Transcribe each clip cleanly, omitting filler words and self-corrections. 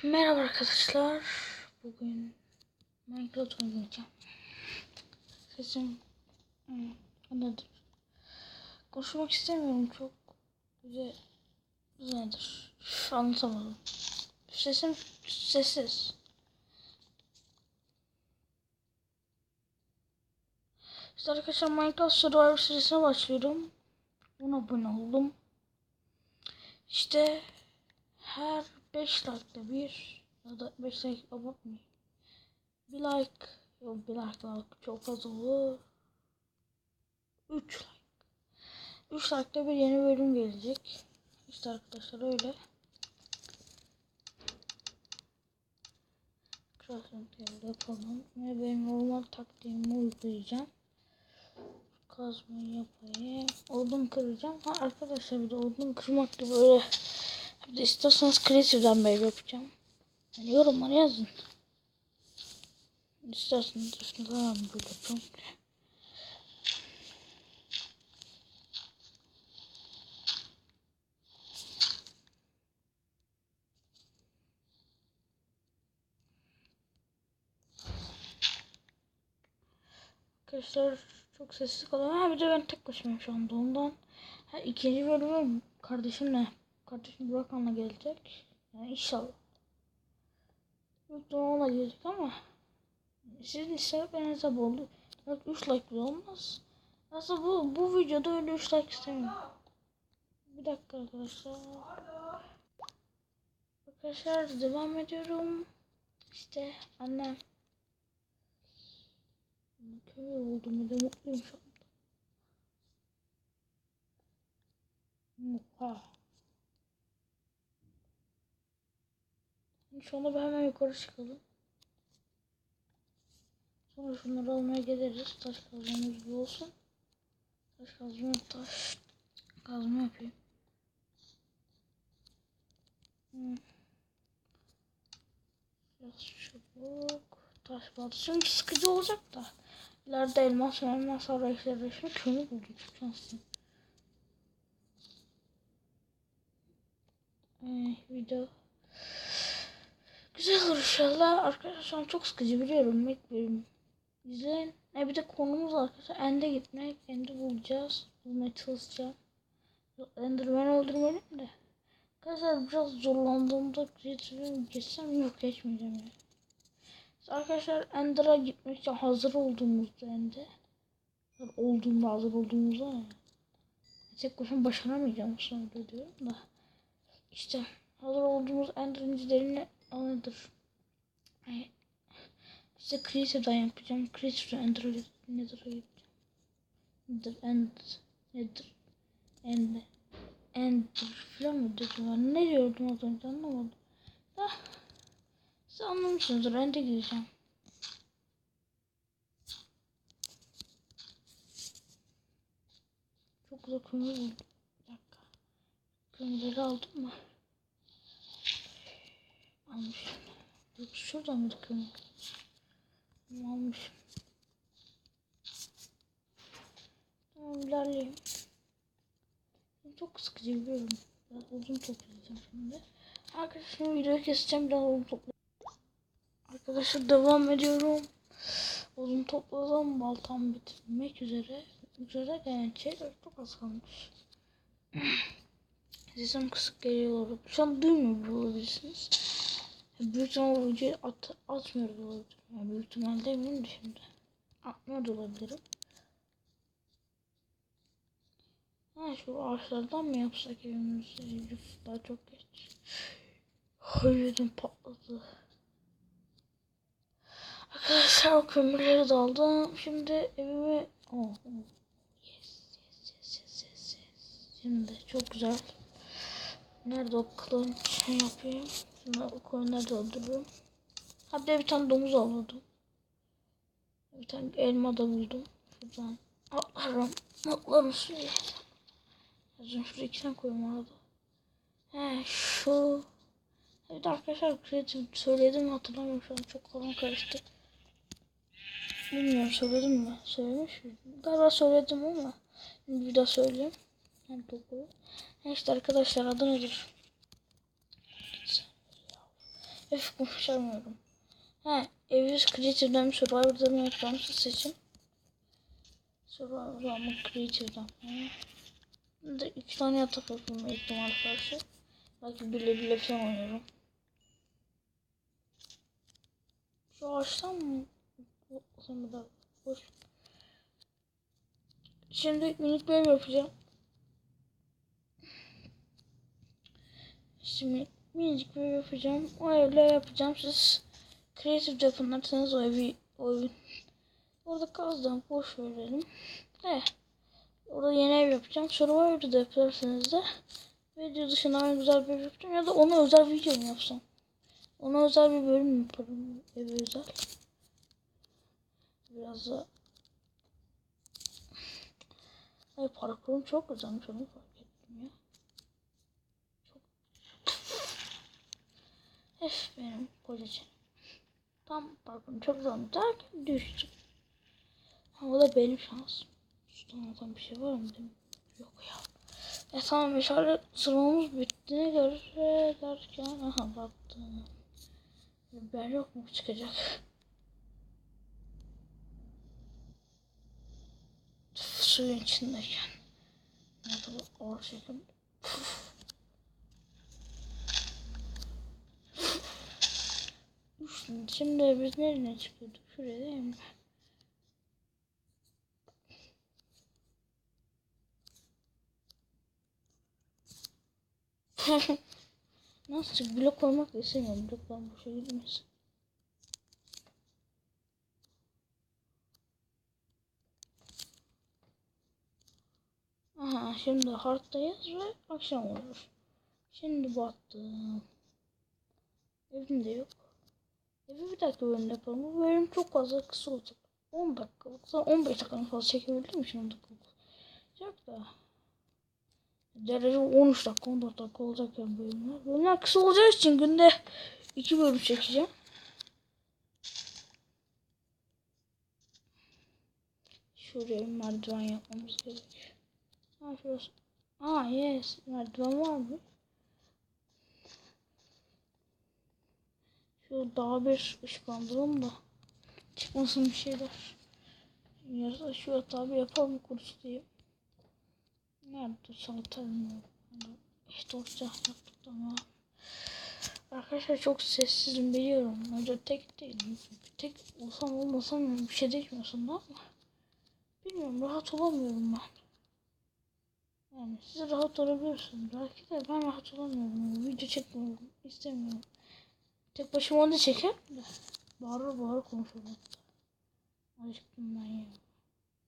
Merhaba arkadaşlar. Bugün Minecraft oynayacağım. Sesim nedir? Konuşmak istemiyorum çok. Güzeldir. Anlatamadım. Sesim sessiz. İşte arkadaşlar Minecraft Survivor serisine başlıyorum. 10 abone oldum. İşte her 5 like'da bir ya da 5 like abartmayayım. Bir like yok, bir like çok fazla olur. 3 like. 3 like'da bir yeni bölüm gelecek. İşte arkadaşlar öyle. Crafting yapalım. Ve benim normal taktiğimi uygulayacağım. Kazmayı yapayım. Odun kıracağım. Ha arkadaşlar, bir de odun kırmak da böyle. Bir de isterseniz Creative'den böyle yapacağım. Yani yorumlara yazın. İsterseniz üstüne falan böyle yapacağım. Arkadaşlar çok sessiz kalıyor. Ha bir de ben tek başımayım şu anda ondan. Ha ikinci bölümü kardeşim Burak'la gelecek. Yani inşallah. Yok da ona gelecek ama sizin istekleriniz tabi oldu. 3 like bile olmaz. Aslında bu videoda öyle 3 like istemiyorum. Bir dakika arkadaşlar. Arkadaşlar devam ediyorum. İşte annem. Köy oldum, bir de mutluyum şu anda. Şu anda hemen yukarı çıkalım. Sonra şunları almaya geliriz. Taş kazmamız bu olsun. Taş kazma yapayım. Biraz çabuk. Taş baltası. Çünkü sıkıcı olacak da. İleride elmas arayışları şimdi kömür bulduk. Şanslıyım. Video güzel olur inşallah. Arkadaşlar çok sıkıcı biliyorum. Bekliyorum. İzleyin. Bir de konumuz arkadaşlar End'e gitmek. End'i bulacağız. Bulmaya çalışacağım. Enderman öldürmeliyim de. Arkadaşlar biraz zorlandığımda Creative'e geçsem yok, geçmeyeceğim yani. Arkadaşlar Ender'a gitmek için hazır olduğumuzda hazır olduğumuzda ne? Tek başıma başaramayacağım sonra diyorum da. İşte hazır olduğumuz Ender incilerini alındır. İşte Creative'den yapacağım. Creative'den Nether'a gideceğim. Ender falan mı dedim? Ne diyordum az önce anlamadım. Siz anlamışsınızdır. End'e gideceğim. Çok güzel kömür buldum. Bir dakika. Kömürleri aldım mı? Almışım. Yok şurada mıydı kömür? Almışım. Tamam ilerleyeyim. Çok sıkıcı biliyorum. Biraz uzun toplayacağım şimdi. Arkadaşlar videoyu keseceğim, biraz uzun toplayacağım. Arkadaşlar devam ediyorum. Uzun topladım. Baltam bitirmek üzere. Yani şeyler çok az kalmış. Sesim kısık geliyor. Şu an duymuyor olabilirsiniz. Büyük ihtimalle videoyu atmıyor olabilirim. Yani büyük ihtimalle demeyeyim de şimdi. Atmıyor da olabilirim. Şu ağaçlardan mı yapsak evimizi? Daha çok geç. Hayırım patladı. Arkadaşlar o kömürleri de aldım. Şimdi evimi... Yes. Şimdi çok güzel. Nerede o kılıç yapayım? Şimdi o koyunları da öldürürüm. Bir de bir tane domuz avladım. Bir tane elma da buldum. Şuradan atlarım. Atlarım suya. Yazın şuraya 2 tane koyun vardı. Şu. Evet arkadaşlar Creative söyledim hatırlamıyorum şu an, çok kafam karıştı. Bilmiyorum söyledim mi? Söylemiş miydim? Galiba söyledim ama bir daha söyleyeyim. Hem doğru. İşte arkadaşlar adı nedir? Öf konuşamıyorum. Ha, Evius Creative'den Survivor'dan mı yapacağım seçin. Survivor'dan mı Creative'den mı? Bir de 2 tane yatak yapılma ihtimali karşı. Belki bile falan oynuyorum. Şu ağaçtan mı? O zaman da boş. Şimdi minik bir ev yapacağım. Şimdi minicik bir ev yapacağım. O evle yapacağım. Siz Creative yapınlarsanız o evi orada kazdan boş verelim. Orada yeni ev yapacağım. Survivor'da da yaparsanız da video dışında ben güzel bir ev yapacağım. Ya da ona özel video mu yapsam? Ona özel bir bölüm yaparım. Eve özel. Biraz da ay parkurum çok güzelmiş, onu fark ettim ya. Çok. Benim kocacığım. Tam parkurum çok güzelmiş derken düştüm. O da benim şansım. Sudan bir şey var mı dedim. Yok ya. Tamam, meşale sıramız bittiğine göre derken aha baktım. Biber yok mu çıkacak? Suyun içindeyken. Ne kadar ağır şekilde. Şimdi biz nereye çıkıyorduk? Şuraya değil mi? Nasıl blok koymak da istemiyorum. Bloklar boşa gitmesin. Aha, şimdi hard'dayız ve akşam olur. Şimdi baktım. Evim de yok. Evi bir dakika bölümde yapalım. Bu bölüm çok fazla kısa olacak. 10 dakikalık. Sonra 15 dakikadan fazla çekebildiğim için 10 dakikalık. Yok da. Derece 13 dakika 14 dakika olacak yani bölümler. Bölümler kısa olacağı için günde 2 bölüm çekeceğim. Şuraya merdiven yapmamız gerek. Ha şurası. Yes, merdiven var mı? Şu daha bir ışıklandıralım da çıkmasın bir şeyler. Yarısı şu yatağı bir yapalım kurusu diye. Nerede salata bilmiyorum. İşte ocak yaptık ama. Arkadaşlar çok sessizim biliyorum. Önce tek değilim. Tek olsam olmasam bir şey değişmiyor aslında ama. Bilmiyorum, rahat olamıyorum ben. Yani siz rahat olabilirsiniz. Belki de ben rahat olamıyorum. Video çekmiyorum. İstemiyorum. Tek başıma onu çeker de. Bağıra bağıra konuşuyorum. Acıktım ben ya.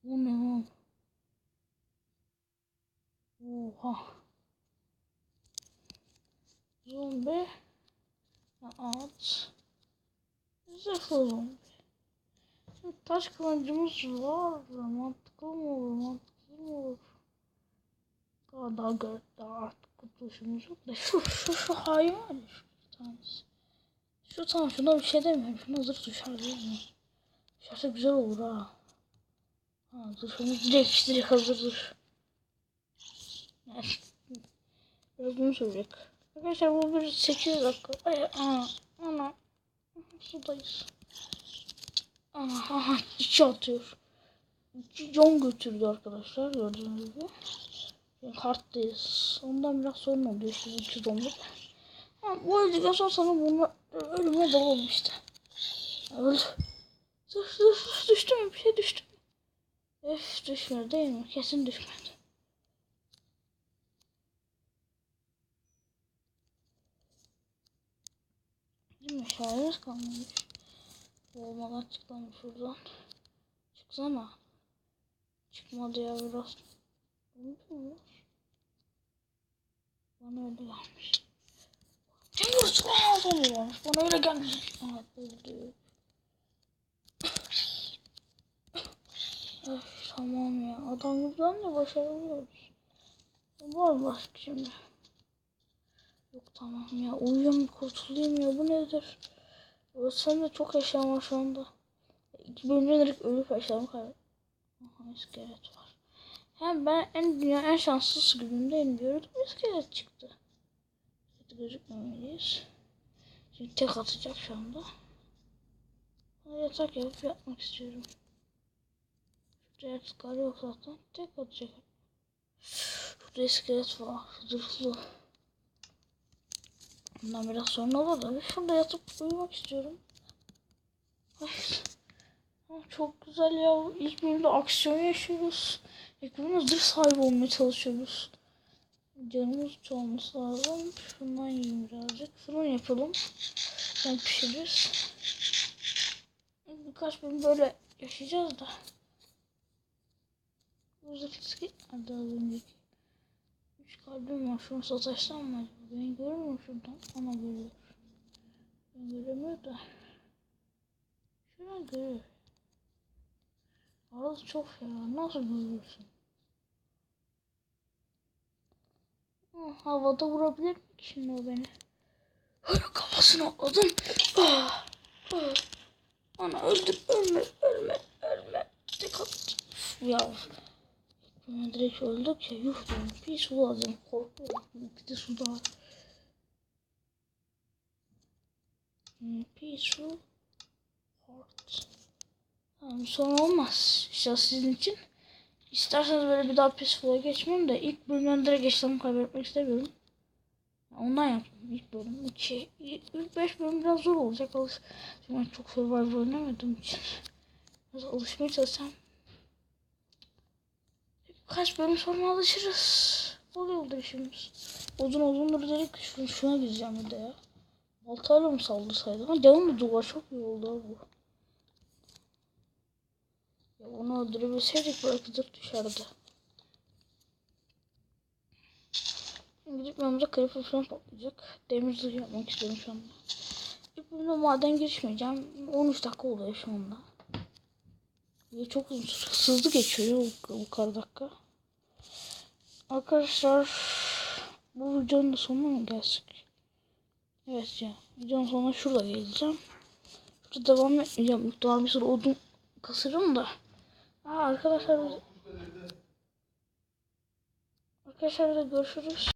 Bu ne lan? Oha. Zombi. At. Zırhlı zombi. Şimdi taş kılıncımız var. Mantıklı mı olur? Mantıksız mı olur? Daha artık kurtuluşumuz yok da şu hayvan var ya, şu tanesi. Şu tamam, şuna bir şey demiyorum. Şuna zırh düşer değil mi? Düşerse güzel olur ha. Ha, zırhımız direkt hazırdır. Yani biraz bunu söyleyecek. Arkadaşlar bu bir 8 dakika. Ana. Sudayız. Aha, içi atıyor. İçi can götürdü arkadaşlar, gördüğünüz gibi. Karttayız. Ondan biraz sorun oluyor işte 210'luk. Bu öldükten sonra sana bunlar ölüme dalalım işte. Öldü. Düştü mü? Bir şey düştü mü? Düşmedi değil mi? Kesin düşmedi. Bizim meşalemiz kalmamış. Olmadan çıkalım şuradan. Çıksana. Çıkmadı ya biraz. Bana öyle gelmiş. Cengiz olmuyormuş. Bana öyle gelmiş. Evet, öldü. Tamam ya. Adam gibi de başarabiliyoruz. Var mı başka şimdi? Yok tamam ya. Uyuyayım kurtulayım ya. Bu nedir? Sen de çok eşyam var şu anda. 2 bölümde direkt ölüp eşyamı kaybettim. Aha, iskelet var. Hem ben dünya en şanssız günümdeyim diyordum. İskelet çıktı. Gözükmemeliyiz. Şimdi tek atacak şu anda. Bana yatak yapmak istiyorum. Şurada yataklar yok zaten. Tek atacak. Şurada iskelet var. Zırhlı. Bundan biraz sonra olur da. Şurada yatıp uyumak istiyorum. Ay. Çok güzel ya. İlk bölümde aksiyon yaşıyoruz. İlk bölümde zırh sahibi olmaya çalışıyoruz. Canımız çoğalması lazım. Şundan yiyeyim birazcık. Fırın yapalım. Sen pişiririz. Birkaç bölüm böyle yaşayacağız da. Bu zırhlısı hadi az önceki. 3 kalbim var. Şunu sataşsam mı acaba? Ben görmüyorum şuradan. Ana görüyor. Ben göremiyor da. Şuradan görüyor. Arası çok ya. Nasıl görüyorsun? Havada vurabilir mi ki şimdi o beni? Kafasına atladım. Ah, ah. Ana öldür. Ölme. Tek at. Ya. Direkt öldük ya. Yuh diyorum. Bir su lazım. Korkuyorum. Bir de su daha. Bir su. Heart. Tamam sonra olmaz. İşte sizin için. İsterseniz böyle bir daha Peaceful'a geçmeyeyim de ilk bölümden direkt işlemi kaybetmek istemiyorum. Ondan yaptım ilk bölüm. İlk 5 bölüm biraz zor olacak. Çünkü ben çok Survivor oynamadığım için. Biraz alışmaya çalışacağım. Kaç bölüm sonra alışırız. Oluyordur işimiz. Uzundur dedik şuna gideceğim bir de ya. Baltayla mı saldırsaydı? Ama canım da duvar çok iyi oldu bu. Ya onu öldürebilseydik bırakacak dışarıda. Gidip yanımıza creeper falan patlayacak. Demir zırh yapmak istiyorum şu anda. İlk bölümde maden girişmeyeceğim. 13 dakika oluyor şu anda. Ya çok hızlı geçiyor bu kadar dakika. Arkadaşlar bu videonun da sonuna mı gelsek? Evet ya. Videonun sonuna şurada geleceğim. Şurada devam etmeyeceğim. Muhtemelen bir sürü odun kasırım da. Arkadaşlar da görüşürüz.